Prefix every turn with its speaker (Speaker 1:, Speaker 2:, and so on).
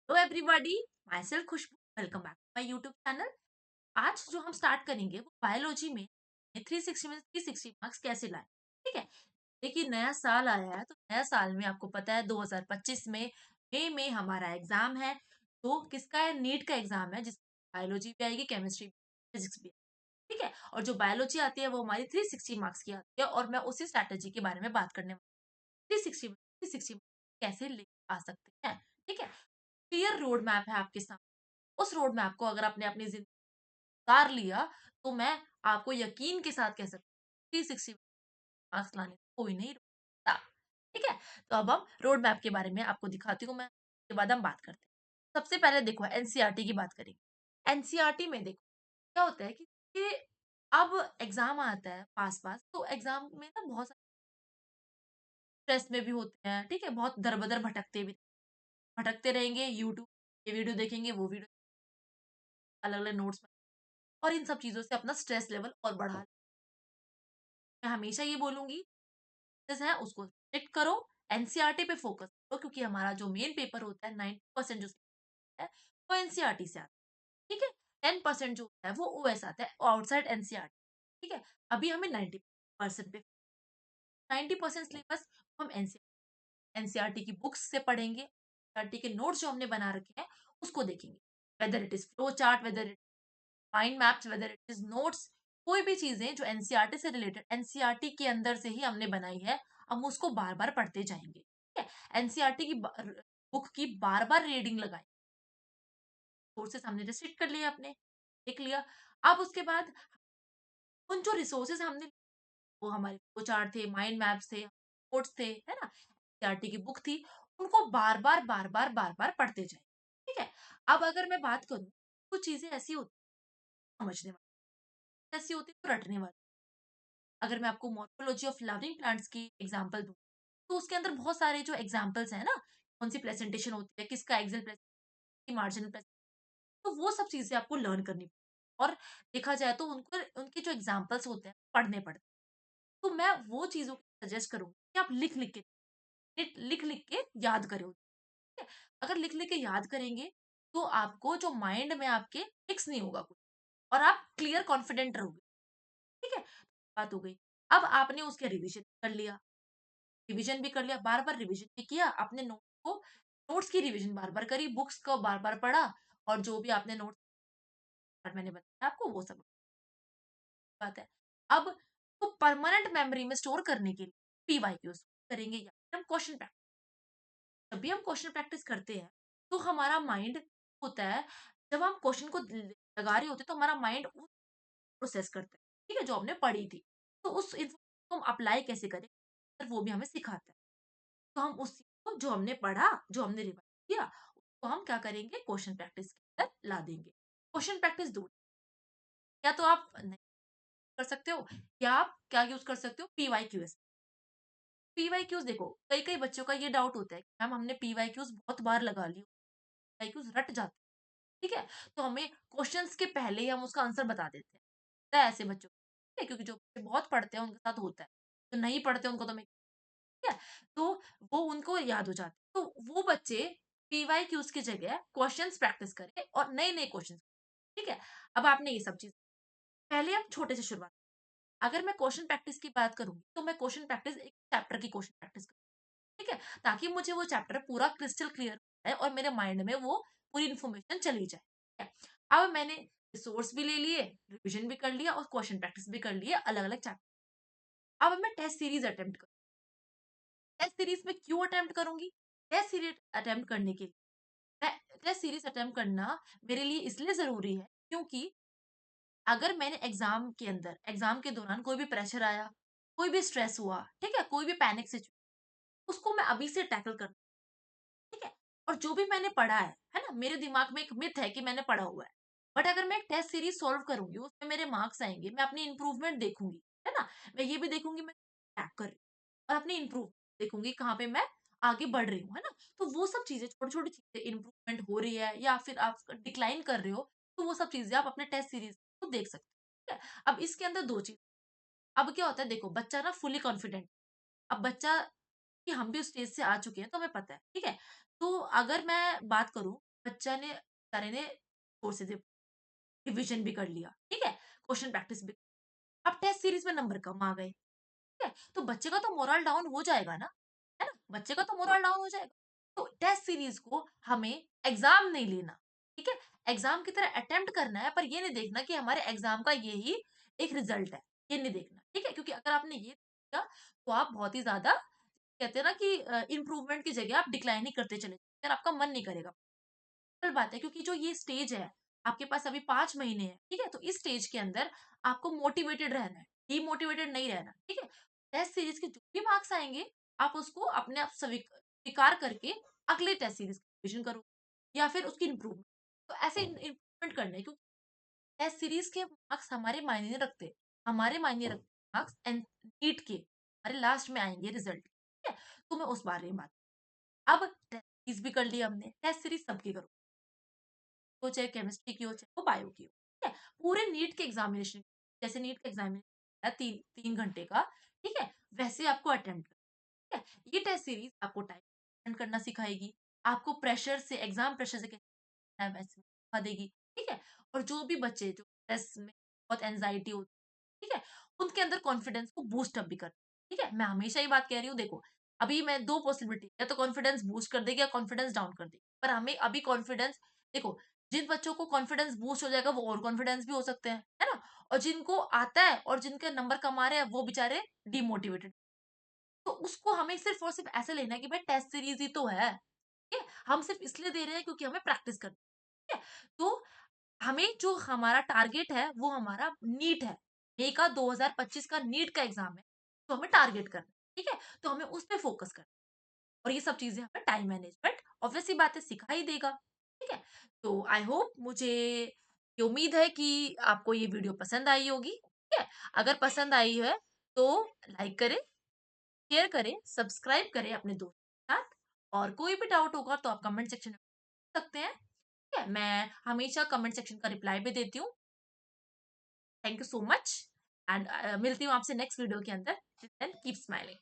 Speaker 1: Hello everybody, myself Khushboo. Welcome back to my YouTube channel. आज जो हम start करेंगे वो बायोलॉजी में 360 में 360 मार्क्स कैसे लाएं। ठीक है। देखिए, नया साल आया है तो नया साल में आपको पता है 2025 में मई में हमारा एग्जाम है। तो किसका है? नीट का एग्जाम है, जिसमें बायोलॉजी भी आएगी, केमिस्ट्री, फिजिक्स भी। ठीक है। और जो बायोलॉजी आती है वो हमारी 360 मार्क्स की आती है, और मैं उसी स्ट्रैटेजी के बारे में बात करने वाली हूँ। 360 360 कैसे ले आ सकते हैं। ठीक है। क्लियर रोड मैप है आपके सामने। उस रोड मैप को अगर आपने अपनी जिंदगी में उतार लिया तो मैं आपको यकीन के साथ कह सकती हूँ 360 मार्क्स लाने में कोई नहीं रोकता। ठीक है। तो अब हम रोड मैप के बारे में आपको दिखाती हूँ मैं, उसके बाद हम बात करते हैं। सबसे पहले देखो, एनसीईआरटी की बात करेंगे। एनसीईआरटी में देखो क्या होता है कि अब एग्जाम आता है पास पास, तो एग्जाम में ना बहुत सारे स्ट्रेस में भी होते हैं। ठीक है। बहुत दर बदर भटकते भी, भटकते रहेंगे। यूट्यूब ये वीडियो देखेंगे, वो वीडियो, अलग अलग नोट्स, और इन सब चीज़ों से अपना स्ट्रेस लेवल और बढ़ा। मैं हमेशा ये बोलूँगी, है उसको स्ट्रिक्ट करो, एनसीईआरटी पे फोकस करो, क्योंकि हमारा जो मेन पेपर होता है 90% जो है वो एनसीईआरटी से आता है। ठीक है। 10% जो होता है वो ओएस आता है, आउटसाइड एनसीईआरटी। ठीक है। अभी हमें 90% पे, 90% सिलेबस हम एनसीईआरटी की बुक्स से पढ़ेंगे, एनसीईआरटी के नोट्स जो हमने बना रखे हैं उसको देखेंगे। Whether it is flow chart, whether mind maps, whether it is notes, कोई भी चीजें जो एनसीईआरटी से रिलेटेड एनसीईआरटी के अंदर से ही हमने बनाई है, हम उसको बार बार पढ़ते जाएंगे। ठीक है। एनसीईआरटी की बुक की बार बार रीडिंग लगाएं। सोर्सेस हमने रिस्ट्रिक्ट कर लिया, अपने देख लिया। अब उसके बाद उन जो रिसोर्सेज हमने, वो हमारे फ्लो चार्ट थे, माइंड मैप्स थे, नोट्स थे, है ना, एनसीईआरटी की बुक थी, उनको बार बार पढ़ते जाए। ठीक है। अब अगर मैं बात करूं, कुछ चीजें ऐसी होती हैं समझने वाली, ऐसी होती है तो रटने वाली। अगर मैं आपको मॉर्फोलॉजी ऑफ फ्लावरिंग प्लांट्स की एग्जांपल दूं, तो उसके अंदर बहुत सारे जो एग्जांपल्स हैं ना, कौन सी प्रेजेंटेशन होती है, किसका एक्सेल प्रेजेंटेशन, मार्जिनल प्रेजेंटेशन, तो वो सब चीजें आपको लर्न करनी पड़ती। और देखा जाए तो उनको, उनके जो एग्जांपल्स होते हैं पढ़ने पड़ते हैं। तो मैं वो चीजों को सजेस्ट करूंगी कि आप लिख लिख के याद करें। ठीक है। अगर लिख लिख के याद करेंगे तो आपको जो माइंड में आपके फिक्स नहीं होगा कुछ, और आप क्लियर कॉन्फिडेंट रहोगे। ठीक है। बात हो गई। अब आपने उसके रिवीजन कर लिया, रिवीजन भी कर लिया, बार-बार रिवीजन भी किया, आपने नोट्स की रिवीजन बार-बार करी, बुक्स को बार-बार पढ़ा, और जो भी आपने नोट्स मैंने बताया आपको वो सब बात है। अब तो परमानेंट मेमोरी में स्टोर करने के लिए पीवाईक्यूज करेंगे, या फिर हम क्वेश्चन प्रैक्टिस। जब भी हम क्वेश्चन प्रैक्टिस करते हैं तो हमारा माइंड होता है, जब हम क्वेश्चन को लगा रहे होते हैं तो हमारा माइंड प्रोसेस करता है। ठीक है, जो हमने पढ़ी थी। तो उस इन्फॉर्मेशन को हम अप्लाई कैसे करें, फिर वो भी हमें सिखाता है। तो हम उस चीज़ को, जो हमने पढ़ा, जो हमने रिवाइज़ किया, उसको हम क्या करेंगे, क्वेश्चन प्रैक्टिस के अंदर ला देंगे। क्वेश्चन प्रैक्टिस 2, या तो आप नहीं कर सकते हो, या आप क्या यूज़ कर सकते हो, पीवाईक्यूएस। पीवाईक्यूज़ देखो, कई-कई बच्चों का ये डाउट होता है कि मैम हमने पीवाईक्यूज़ बहुत बार लगा ली, पीवाईक्यूज़ रट जाते हैं। ठीक है? तो हमें क्वेश्चन्स के पहले ही हम उसका आंसर बता देते हैं। होता है ऐसे बच्चों को, ठीक है? क्योंकि जो बच्चे बहुत पढ़ते हैं उनके साथ होता है। जो नहीं पढ़ते उनको तो मैं, ठीक है? तो वो उनको याद हो जाता है। तो वो बच्चे पीवाईक्यूज़ की जगह क्वेश्चन्स प्रैक्टिस करें, और नए-नए क्वेश्चन्स। ठीक है? अब आपने ये सब चीज़, पहले हम छोटे से शुरुआत। अगर मैं क्वेश्चन प्रैक्टिस की बात करूँगी, तो मैं क्वेश्चन प्रैक्टिस एक चैप्टर की क्वेश्चन प्रैक्टिस करूँ। ठीक है? ताकि मुझे वो चैप्टर पूरा क्रिस्टल क्लियर है, और मेरे माइंड में वो पूरी इन्फॉर्मेशन चली जाए। ठीक है? अब मैंने रिसोर्स भी ले लिए, रिविजन भी कर लिया, और क्वेश्चन प्रैक्टिस भी कर लिए अलग-अलग चैप्टर। अब मैं टेस्ट सीरीज़ अटेम्प्ट करूँ। टेस्ट सीरीज़ में क्यों अटेम्प्ट करूँगी? टेस्ट सीरीज़ अटेम्प्ट करने के लिए, मैं टेस्ट सीरीज़ अटेम्प्ट करना मेरे लिए इसलिए ज़रूरी है, क्योंकि अगर मैंने एग्ज़ाम के अंदर, एग्ज़ाम के दौरान कोई भी प्रेशर आया, कोई भी स्ट्रेस हुआ, ठीक है? कोई भी पैनिक उसको मैं अभी से टैकल कर, ठीक है? और जो भी मैंने पढ़ा है ना? मेरे दिमाग में एक मिथ है कि मैंने पढ़ा हुआ है। बट अगर मैं एक टेस्ट सीरीज़ सॉल्व करूँगी, उसमें मेरे मार्क्स आएँगे, मैं अपनी इम्प्रूवमेंट देखूँगी, है ना? मैं ये भी देखूँगी मैं क्रैक कर रही हूँ, और अपनी इम्प्रूव देखूँगी कहाँ पे मैं आगे बढ़ रही हूँ, है ना? तो वो सब चीज़ें, छोटी-छोटी चीज़ें, इम्प्रूवमेंट हो रही है या फिर आप डिक्लाइन कर रहे हो, तो वो सब चीज़ें आप अपने टेस्ट सीरीज़ को देख सकते हो, ठीक है? अब इसके अंदर 2 चीज़, अब क्या होता है देखो, बच्चा ना फुली कॉन्फिडेंट, अब बच्चा, कि हम भी उस स्टेज से आ चुके हैं तो हमें पता है, ठीक है? तो अगर मैं बात करूँ, बच्चा ने बेचारे ने जोर से रिविजन भी कर लिया, ठीक है, क्वेश्चन प्रैक्टिस भी। अब टेस्ट सीरीज में नंबर कम आ गए, ठीक है, तो बच्चे का तो मोरल डाउन हो जाएगा ना, है ना, बच्चे का तो मोरल डाउन हो जाएगा। तो टेस्ट सीरीज को हमें एग्जाम नहीं लेना, ठीक है, एग्जाम की तरह अटेम्प्ट करना है, पर ये नहीं देखना कि हमारे एग्जाम का यही एक रिजल्ट है, ये नहीं देखना, ठीक है, क्योंकि अगर आपने ये किया तो आप बहुत ही ज्यादा कहते हैं ना कि इम्प्रूवमेंट की जगह आप डिक्लाइन ही करते चले जाओगे, और आपका मन नहीं करेगा। सिंपल बात है, क्योंकि जो ये स्टेज है, आपके पास अभी 5 महीने हैं, ठीक है, तो इस स्टेज के अंदर आपको मोटिवेटेड रहना है, डीमोटिवेटेड नहीं रहना, ठीक है। टेस्ट सीरीज के जो भी मार्क्स आएंगे, आप उसको अपने आप स्वीकार करके अगले टेस्ट सीरीज का रिविजन करो, या फिर उसकी इम्प्रूवमेंट। तो ऐसे इम्प्रूवमेंट करना है, क्योंकि टेस्ट सीरीज के मार्क्स हमारे मायने नहीं रखते, हमारे मायने रखते मार्क्स एंड नीट के हमारे लास्ट में आएंगे रिजल्ट, ठीक है। तो मैं उस बारे में बात, अब टेस्ट सीरीज भी कर लिया हमने, टेस्ट सीरीज सबकी करो, हो चाहे केमिस्ट्री की हो चाहे वो बायो की हो, ठीक है, पूरे नीट के एग्जामिनेशन, जैसे नीट का एग्जामिनेशन है 3 3 घंटे का, ठीक है, वैसे आपको अटेम्प्ट, ठीक है। ये टेस्ट सीरीज आपको टाइम मैनेजमेंट करना सिखाएगी, आपको प्रेशर से, एग्जाम प्रेशर से कैसे टाइम मैनेजमेंट सिखा देगी, ठीक है। और जो भी बच्चे जो टेस्ट में बहुत एंजाइटी होती है, ठीक है, उनके अंदर कॉन्फिडेंस को बूस्ट अप भी कर, ठीक है। मैं हमेशा ये बात कह रही हूँ, देखो अभी मैं दो पॉसिबिलिटी, या तो कॉन्फिडेंस बूस्ट कर देगी या कॉन्फिडेंस डाउन कर देगी, पर हमें अभी कॉन्फिडेंस, देखो जिन बच्चों को कॉन्फिडेंस बूस्ट हो जाएगा वो ओवर कॉन्फिडेंस भी हो सकते हैं, है ना, और जिनको आता है और जिनके नंबर कम आ रहे हैं वो बेचारे डिमोटिवेटेड। तो उसको हमें सिर्फ और सिर्फ ऐसे लेना है कि भाई टेस्ट सीरीज ही तो है, ठीक है, हम सिर्फ इसलिए दे रहे हैं क्योंकि हमें प्रैक्टिस करनी है, ठीक है। तो हमें जो हमारा टारगेट है वो हमारा नीट है, मई का 2025 का नीट का एग्जाम है, तो हमें टारगेट करना है, ठीक है, तो हमें उस पे फोकस करना है। और ये सब चीजें हमें टाइम मैनेजमेंट ऑब्वियसली बातें सिखा ही देगा, ठीक है। तो आई होप, मुझे ये उम्मीद है कि आपको ये वीडियो पसंद आई होगी, ठीक है। अगर पसंद आई है तो लाइक करें, शेयर करें, सब्सक्राइब करें अपने दोस्तों के साथ, और कोई भी डाउट होगा तो आप कमेंट सेक्शन में पूछ सकते हैं, ठीक है, मैं हमेशा कमेंट सेक्शन का रिप्लाई भी देती हूँ। Thank you so much, and मिलती हूँ आपसे नेक्स्ट वीडियो के अंदर, कीप स्माइलिंग।